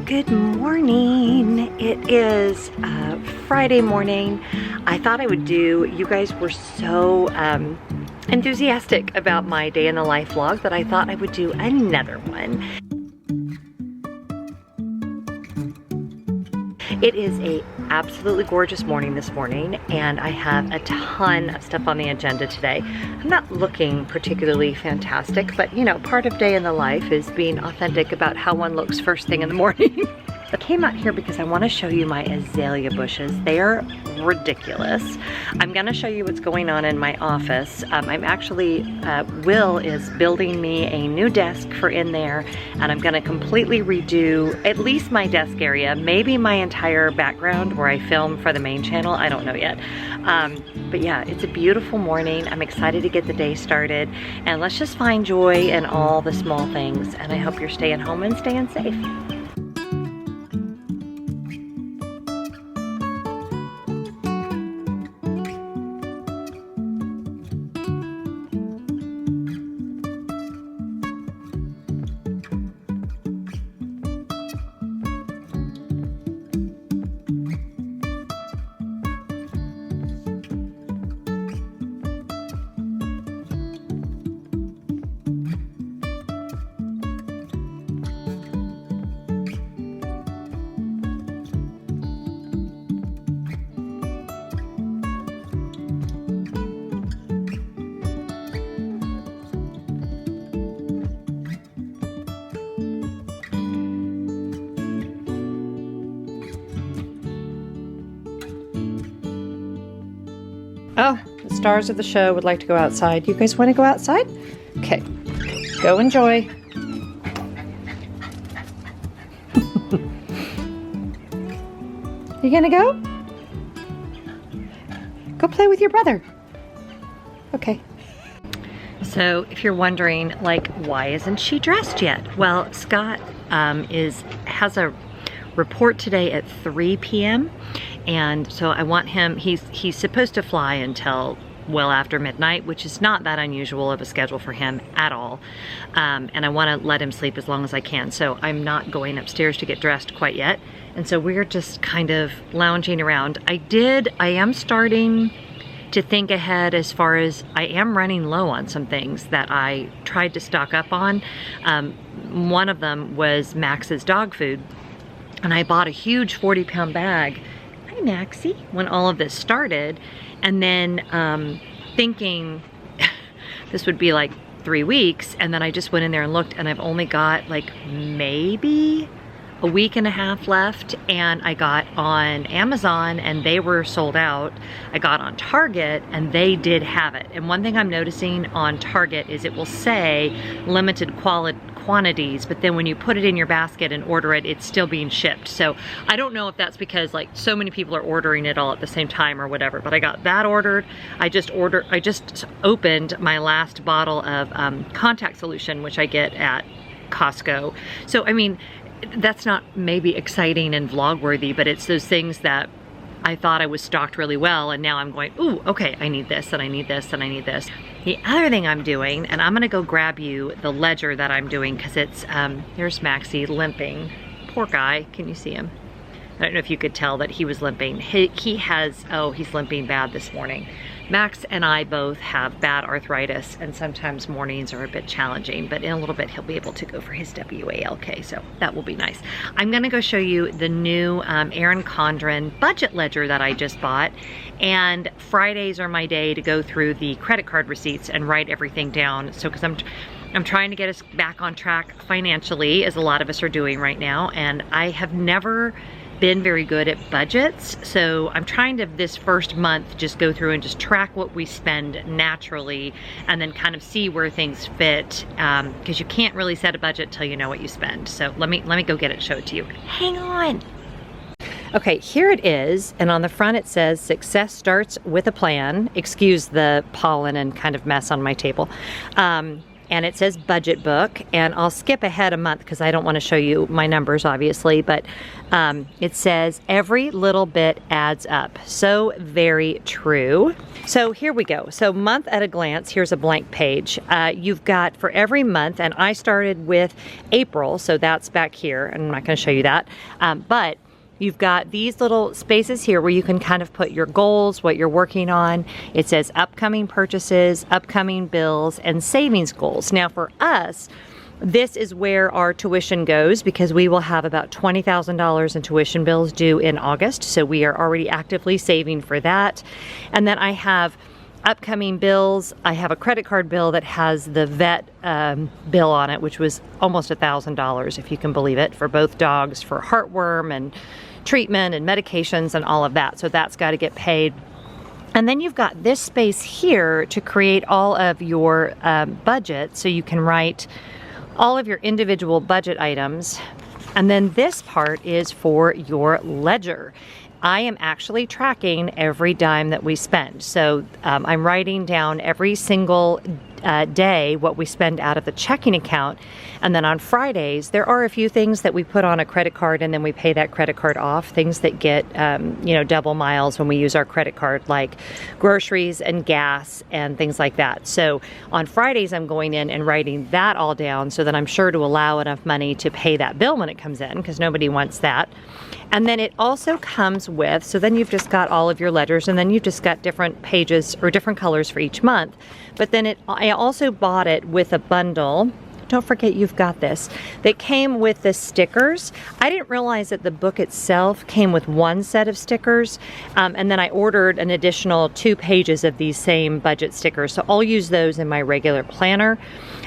Good morning. It is Friday morning. I thought I would you guys were so enthusiastic about my day in the life vlog that I thought I would do another one. It is a absolutely gorgeous morning this morning, and I have a ton of stuff on the agenda today. I'm not looking particularly fantastic, but you know, part of day in the life is being authentic about how one looks first thing in the morning. I came out here because I want to show you my azalea bushes. They are ridiculous. I'm going to show you what's going on in my office. I'm actually, Will is building me a new desk for in there, and I'm going to completely redo at least my desk area, maybe my entire background where I film for the main channel. I don't know yet. But yeah, it's a beautiful morning. I'm excited to get the day started, and let's just find joy in all the small things. And I hope you're staying home and staying safe. Oh, the stars of the show would like to go outside. You guys want to go outside? Okay, go enjoy. You gonna go? Go play with your brother. Okay. So if you're wondering, like, why isn't she dressed yet? Well, Scott has a report today at 3 p.m. and so I want him, he's supposed to fly until well after midnight, which is not that unusual of a schedule for him at all. And I want to let him sleep as long as I can, so I'm not going upstairs to get dressed quite yet. And so we're just kind of lounging around. I am starting to think ahead as far as I am running low on some things that I tried to stock up on. One of them was Max's dog food, and I bought a huge 40-pound bag. Hi, Maxie. When all of this started, and then thinking this would be like 3 weeks, and then I just went in there and looked, and I've only got like maybe a week and a half left. And I got on Amazon and they were sold out. I got on Target and they did have it. And one thing I'm noticing on Target is it will say limited quantities, but then when you put it in your basket and order it, it's still being shipped. So I don't know if that's because like so many people are ordering it all at the same time or whatever, but I got that ordered. I just opened my last bottle of contact solution, which I get at Costco. So I mean, that's not maybe exciting and vlog worthy, but it's those things that I thought I was stocked really well, and now I'm going, ooh, okay, I need this, and I need this, and I need this. The other thing I'm doing, and I'm gonna go grab you the ledger that I'm doing, because it's, there's Maxie limping. Poor guy, can you see him? I don't know if you could tell that he was limping. He's limping bad this morning. Max and I both have bad arthritis, and sometimes mornings are a bit challenging, but in a little bit he'll be able to go for his WALK, so that will be nice. I'm gonna go show you the new Erin Condren budget ledger that I just bought, and Fridays are my day to go through the credit card receipts and write everything down. So, because I'm trying to get us back on track financially, as a lot of us are doing right now, and I have never been very good at budgets, so I'm trying to this first month just go through and just track what we spend naturally, and then kind of see where things fit, because you can't really set a budget till you know what you spend. So let me go get it, show it to you. Hang on. Okay, here it is, and on the front it says success starts with a plan. Excuse the pollen and kind of mess on my table. and it says budget book, and I'll skip ahead a month because I don't want to show you my numbers obviously, but it says every little bit adds up. So very true. So here we go. So month at a glance, here's a blank page. You've got for every month, and I started with April, so that's back here, and I'm not going to show you that, but you've got these little spaces here where you can kind of put your goals, what you're working on. It says upcoming purchases, upcoming bills, and savings goals. Now for us, this is where our tuition goes because we will have about $20,000 in tuition bills due in August. So we are already actively saving for that. And then I have upcoming bills. I have a credit card bill that has the vet bill on it, which was almost $1,000, if you can believe it, for both dogs, for heartworm and treatment and medications and all of that. So that's got to get paid. And then you've got this space here to create all of your budget, so you can write all of your individual budget items. And then this part is for your ledger. I am actually tracking every dime that we spend. So I'm writing down every single day what we spend out of the checking account. And then on Fridays, there are a few things that we put on a credit card and then we pay that credit card off, things that get, you know, double miles when we use our credit card, like groceries and gas and things like that. So on Fridays, I'm going in and writing that all down so that I'm sure to allow enough money to pay that bill when it comes in, because nobody wants that. And then it also comes with, so then you've just got all of your ledgers, and then you've just got different pages or different colors for each month. But then I also bought it with a bundle. Don't forget you've got this. That came with the stickers. I didn't realize that the book itself came with one set of stickers. And then I ordered an additional 2 pages of these same budget stickers. So I'll use those in my regular planner.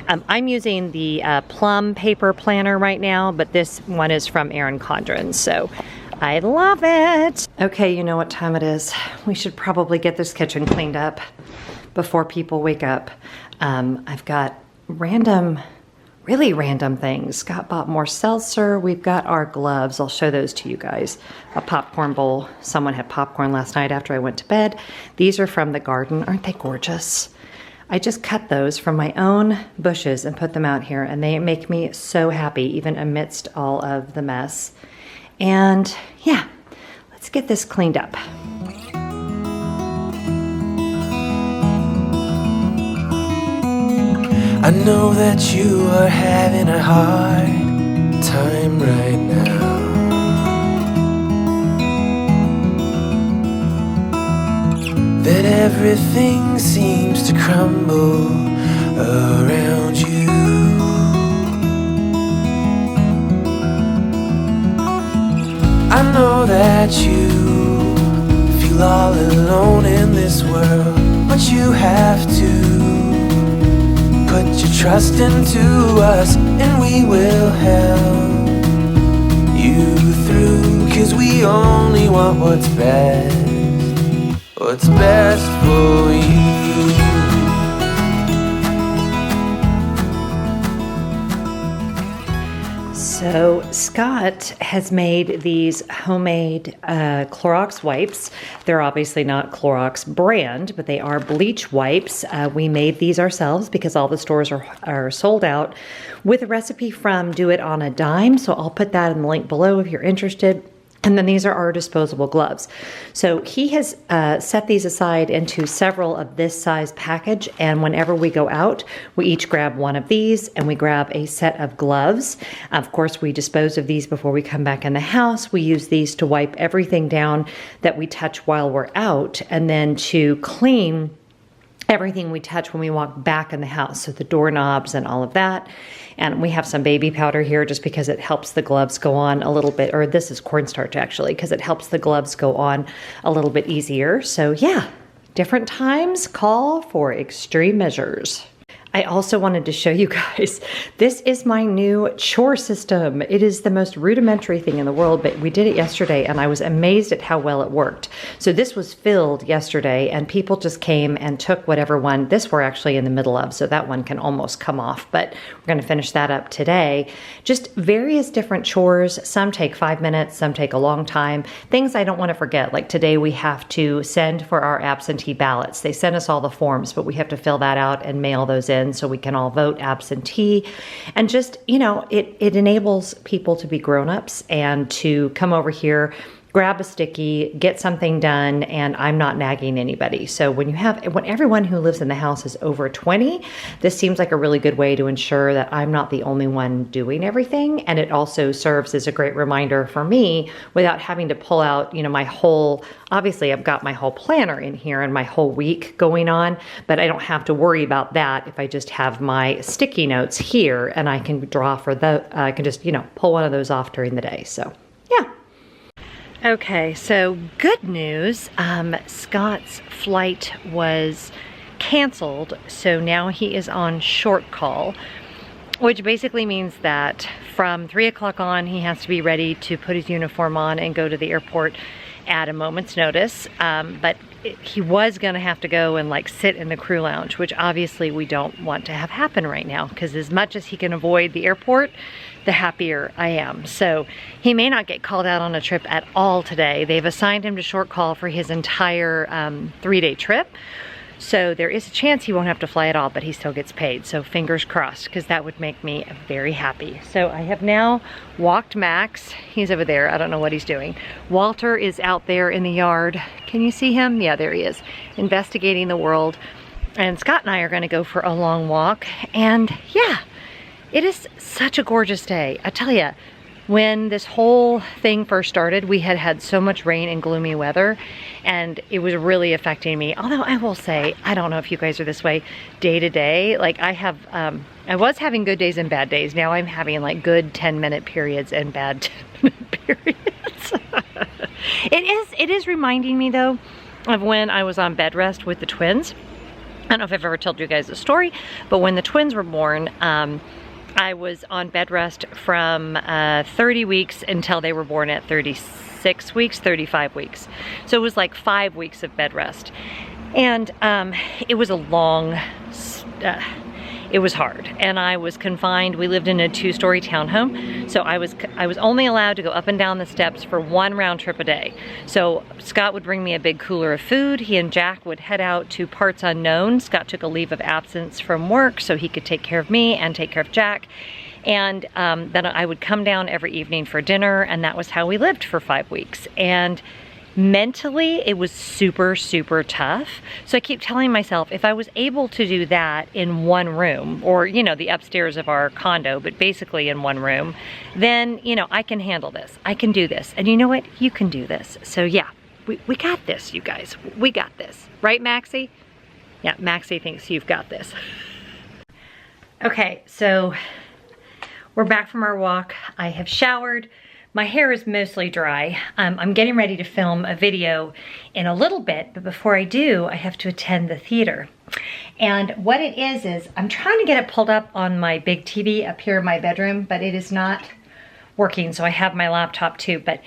I'm using the plum paper planner right now, but this one is from Erin Condren. So I love it. Okay, you know what time it is. We should probably get this kitchen cleaned up before people wake up. I've got really random things. Scott bought more seltzer. We've got our gloves. I'll show those to you guys. A popcorn bowl. Someone had popcorn last night after I went to bed. These are from the garden. Aren't they gorgeous? I just cut those from my own bushes and put them out here, and they make me so happy, even amidst all of the mess. And yeah, let's get this cleaned up. I know that you are having a hard time right now. That everything seems to crumble around you. I know that you feel all alone in this world, but you have to put your trust into us, and we will help you through, 'cause we only want what's best for you. So Scott has made these homemade Clorox wipes. They're obviously not Clorox brand, but they are bleach wipes. We made these ourselves because all the stores are sold out, with a recipe from Do It on a Dime. So I'll put that in the link below if you're interested. And then these are our disposable gloves. So he has set these aside into several of this size package, and whenever we go out, we each grab one of these and we grab a set of gloves. Of course, we dispose of these before we come back in the house. We use these to wipe everything down that we touch while we're out, and then to clean everything we touch when we walk back in the house, so the doorknobs and all of that. And we have some baby powder here just because it helps the gloves go on a little bit, or this is cornstarch actually, because it helps the gloves go on a little bit easier. So yeah, different times call for extreme measures. I also wanted to show you guys, this is my new chore system. It is the most rudimentary thing in the world, but we did it yesterday and I was amazed at how well it worked. So this was filled yesterday and people just came and took whatever one. This we're actually in the middle of, so that one can almost come off, but we're gonna finish that up today. Just various different chores. Some take 5 minutes, some take a long time. Things I don't wanna forget, like today we have to send for our absentee ballots. They send us all the forms, but we have to fill that out and mail those in. in so we can all vote absentee. And just, you know, it enables people to be grown-ups and to come over here, grab a sticky, get something done, and I'm not nagging anybody. So when everyone who lives in the house is over 20, this seems like a really good way to ensure that I'm not the only one doing everything. And it also serves as a great reminder for me without having to pull out, you know, obviously I've got my whole planner in here and my whole week going on, but I don't have to worry about that if I just have my sticky notes here and I can I can just, you know, pull one of those off during the day. So yeah. Okay, so good news, Scott's flight was canceled, so now he is on short call, which basically means that from 3 o'clock on, he has to be ready to put his uniform on and go to the airport at a moment's notice, but he was gonna have to go and like sit in the crew lounge, which obviously we don't want to have happen right now, because as much as he can avoid the airport, the happier I am. So he may not get called out on a trip at all today. They've assigned him to short call for his entire 3-day trip. So there is a chance he won't have to fly at all, but he still gets paid. So fingers crossed, because that would make me very happy. So I have now walked Max. He's over there. I don't know what he's doing. Walter is out there in the yard. Can you see him? Yeah, there he is, investigating the world. And Scott and I are going to go for a long walk. And yeah, it is such a gorgeous day. I tell you, when this whole thing first started, we had so much rain and gloomy weather, and it was really affecting me. Although I will say, I don't know if you guys are this way day to day. Like I was having good days and bad days. Now I'm having like good 10-minute periods and bad 10-minute periods. It is reminding me though of when I was on bed rest with the twins. I don't know if I've ever told you guys the story, but when the twins were born, I was on bed rest from 30 weeks until they were born at 36 weeks, 35 weeks. So it was like 5 weeks of bed rest. And it was a long, it was hard. And I was confined. We lived in a 2-story townhome. So I was only allowed to go up and down the steps for 1 round trip a day. So Scott would bring me a big cooler of food. He and Jack would head out to parts unknown. Scott took a leave of absence from work so he could take care of me and take care of Jack. And then I would come down every evening for dinner, and that was how we lived for 5 weeks. And mentally, it was super, super tough. So I keep telling myself, if I was able to do that in 1 room, or, you know, the upstairs of our condo, but basically in 1 room, then, you know, I can handle this. I can do this. And you know what? You can do this. So yeah, we got this, you guys. We got this. Right, Maxie? Yeah, Maxie thinks you've got this. Okay, so we're back from our walk. I have showered. My hair is mostly dry. I'm getting ready to film a video in a little bit, but before I do, I have to attend the theater. And what it is I'm trying to get it pulled up on my big TV up here in my bedroom, but it is not working, so I have my laptop too. But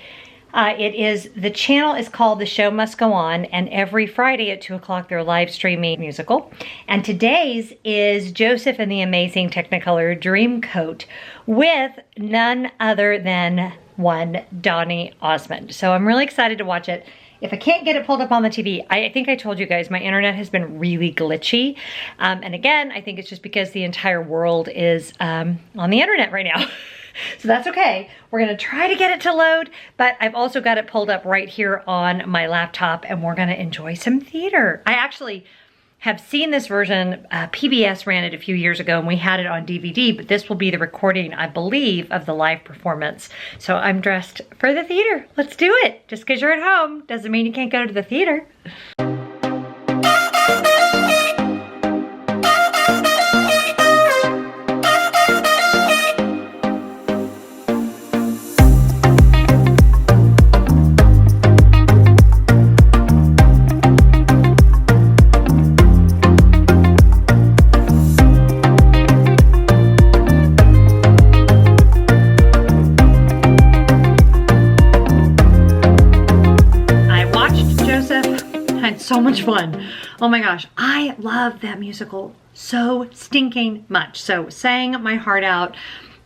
the channel is called The Show Must Go On, and every Friday at 2 o'clock they're live streaming musical. And today's is Joseph and the Amazing Technicolor Dreamcoat with none other than one Donny Osmond. So I'm really excited to watch it. If I can't get it pulled up on the TV, I think I told you guys my internet has been really glitchy. And again, I think it's just because the entire world is on the internet right now. So that's okay. We're gonna try to get it to load, but I've also got it pulled up right here on my laptop, and we're gonna enjoy some theater. I actually have seen this version. PBS ran it a few years ago and we had it on DVD, but this will be the recording, I believe, of the live performance. So I'm dressed for the theater. Let's do it. Just because you're at home doesn't mean you can't go to the theater. So much fun. Oh my gosh, I love that musical so stinking much. So sang my heart out.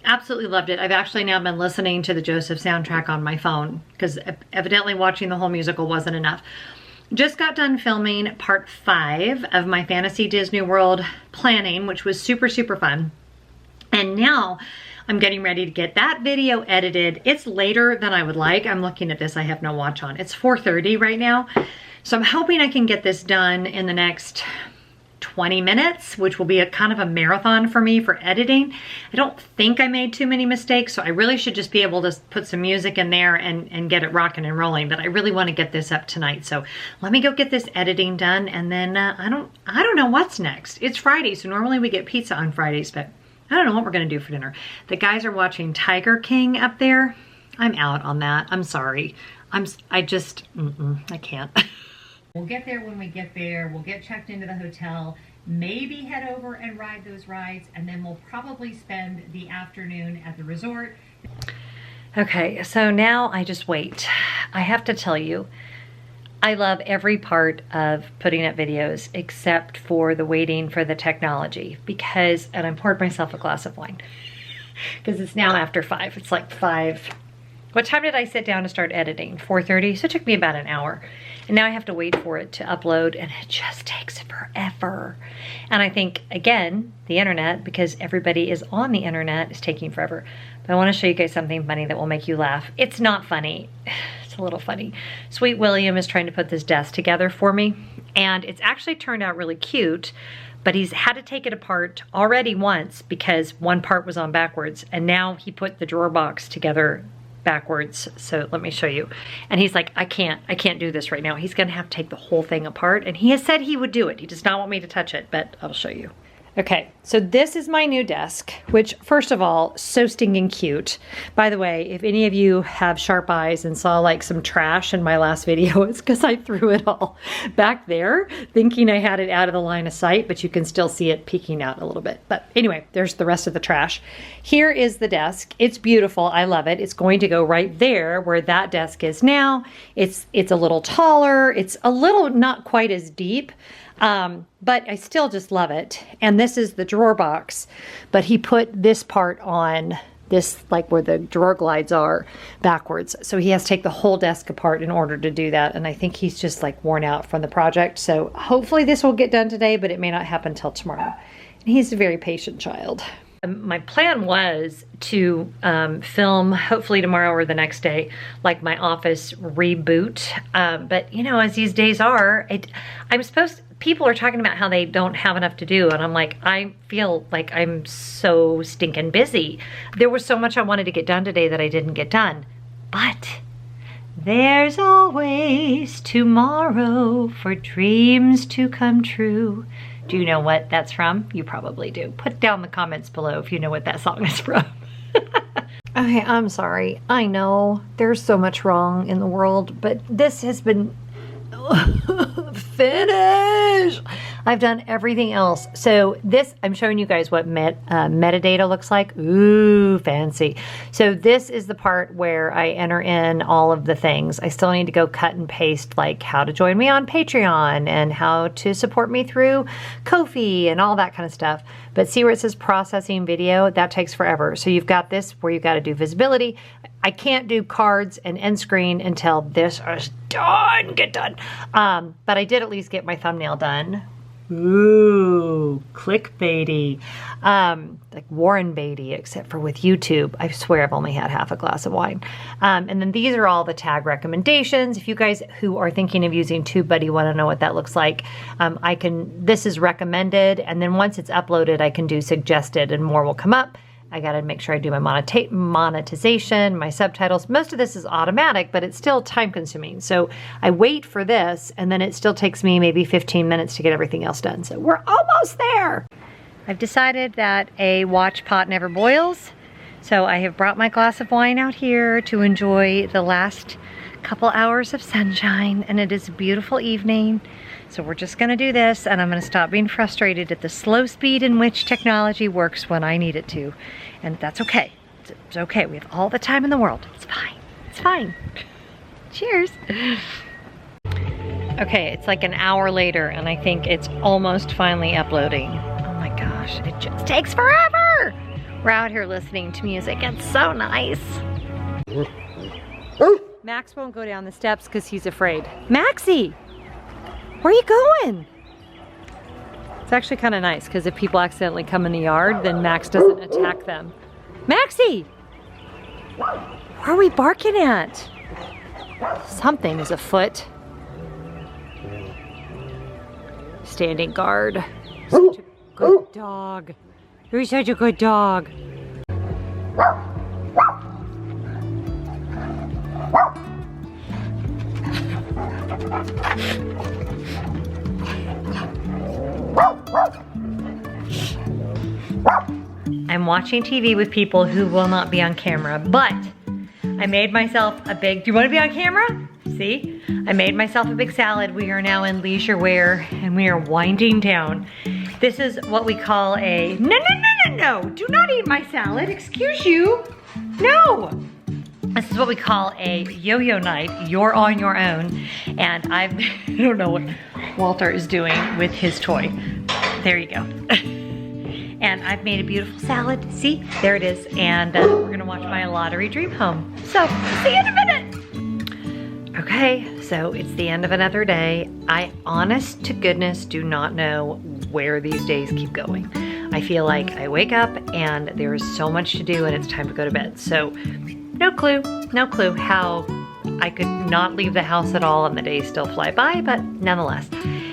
Absolutely loved it. I've actually now been listening to the Joseph soundtrack on my phone because evidently watching the whole musical wasn't enough. Just got done filming part 5 of my Fantasy Disney World planning, which was super, super fun. And now I'm getting ready to get that video edited. It's later than I would like. I'm looking at this, I have no watch on. It's 4:30 right now. So I'm hoping I can get this done in the next 20 minutes, which will be a kind of a marathon for me for editing. I don't think I made too many mistakes, so I really should just be able to put some music in there and get it rocking and rolling, but I really want to get this up tonight. So let me go get this editing done, and then I don't know what's next. It's Friday, so normally we get pizza on Fridays, but I don't know what we're gonna do for dinner. The guys are watching Tiger King up there. I'm out on that. I'm sorry. I can't. We'll get there when we get there. We'll get checked into the hotel, maybe head over and ride those rides, and then we'll probably spend the afternoon at the resort. Okay, so now I just wait. I have to tell you, I love every part of putting up videos except for the waiting for the technology because, and I poured myself a glass of wine because it's now after 5. It's like 5. What time did I sit down to start editing? 4:30, so it took me about an hour. And now I have to wait for it to upload, and it just takes forever. And I think, again, the internet, because everybody is on the internet, is taking forever. But I want to show you guys something funny that will make you laugh. It's not funny. It's a little funny. Sweet William is trying to put this desk together for me, and it's actually turned out really cute, but he's had to take it apart already once because one part was on backwards, and now he put the drawer box together backwards. So let me show you. And he's like, I can't do this right now. He's gonna have to take the whole thing apart, and he has said he would do it. He does not want me to touch it, but I'll show you. Okay, so this is my new desk, which first of all, so stinking cute. By the way, if any of you have sharp eyes and saw like some trash in my last video, it's because I threw it all back there, thinking I had it out of the line of sight, but you can still see it peeking out a little bit. But anyway, there's the rest of the trash. Here is the desk. It's beautiful, I love it. It's going to go right there where that desk is now. It's a little taller, it's a little not quite as deep, but I still just love it. And this is the drawer box, but he put this part on this, like where the drawer glides are, backwards. So he has to take the whole desk apart in order to do that. And I think he's just like worn out from the project. So hopefully this will get done today, but it may not happen till tomorrow. And he's a very patient child. My plan was to film hopefully tomorrow or the next day, like my office reboot. But you know, as these days are, people are talking about how they don't have enough to do. And I'm like, I feel like I'm so stinking busy. There was so much I wanted to get done today that I didn't get done. But there's always tomorrow for dreams to come true. Do you know what that's from? You probably do. Put down the comments below if you know what that song is from. Okay, I'm sorry. I know there's so much wrong in the world, but this has been finish. I've done everything else. So this, I'm showing you guys what metadata looks like. Ooh, fancy. So this is the part where I enter in all of the things. I still need to go cut and paste like how to join me on Patreon and how to support me through Ko-fi and all that kind of stuff. But see where it says processing video? That takes forever. So you've got this where you've got to do visibility. I can't do cards and end screen until this is done, get done. But I did at least get my thumbnail done. Ooh, clickbaity. Like Warren Beatty, except for with YouTube. I swear I've only had half a glass of wine. And then these are all the tag recommendations. If you guys who are thinking of using TubeBuddy want to know what that looks like, this is recommended. And then once it's uploaded, I can do suggested and more will come up. I got to make sure I do my monetization, my subtitles. Most of this is automatic, but it's still time consuming. So I wait for this, and then it still takes me maybe 15 minutes to get everything else done. So we're almost there. I've decided that a watch pot never boils. So I have brought my glass of wine out here to enjoy the last couple hours of sunshine, and it is a beautiful evening. So we're just gonna do this, and I'm gonna stop being frustrated at the slow speed in which technology works when I need it to. And that's okay. It's okay. We have all the time in the world. It's fine. It's fine. Cheers. Okay, it's like an hour later, and I think it's almost finally uploading. Oh my gosh, it just takes forever. We're out here listening to music. It's so nice. Max won't go down the steps because he's afraid. Maxie! Where are you going? It's actually kind of nice because if people accidentally come in the yard, then Max doesn't attack them. Maxie! Where are we barking at? Something is afoot. Standing guard. Such a good dog. You're such a good dog. I'm watching TV with people who will not be on camera, but I made myself a big, do you want to be on camera? See? I made myself a big salad. We are now in leisure wear and we are winding down. This is what we call a, no, do not eat my salad, excuse you. No. This is what we call a yo-yo night. You're on your own. And I don't know what Walter is doing with his toy. There you go. And I've made a beautiful salad. See, there it is. And we're gonna watch my lottery dream home. So, see you in a minute. Okay, so it's the end of another day. I, honest to goodness, do not know where these days keep going. I feel like I wake up and there is so much to do and it's time to go to bed. So, no clue how I could not leave the house at all and the days still fly by, but nonetheless.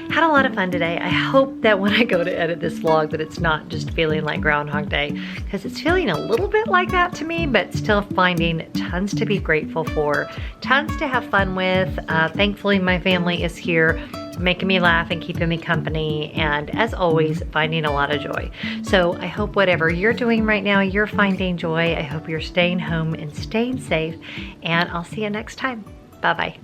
Had a lot of fun today. I hope that when I go to edit this vlog that it's not just feeling like Groundhog Day, because it's feeling a little bit like that to me, but still finding tons to be grateful for, tons to have fun with. Thankfully my family is here making me laugh and keeping me company, and as always, finding a lot of joy. So I hope whatever you're doing right now, you're finding joy. I hope you're staying home and staying safe, and I'll see you next time. Bye-bye.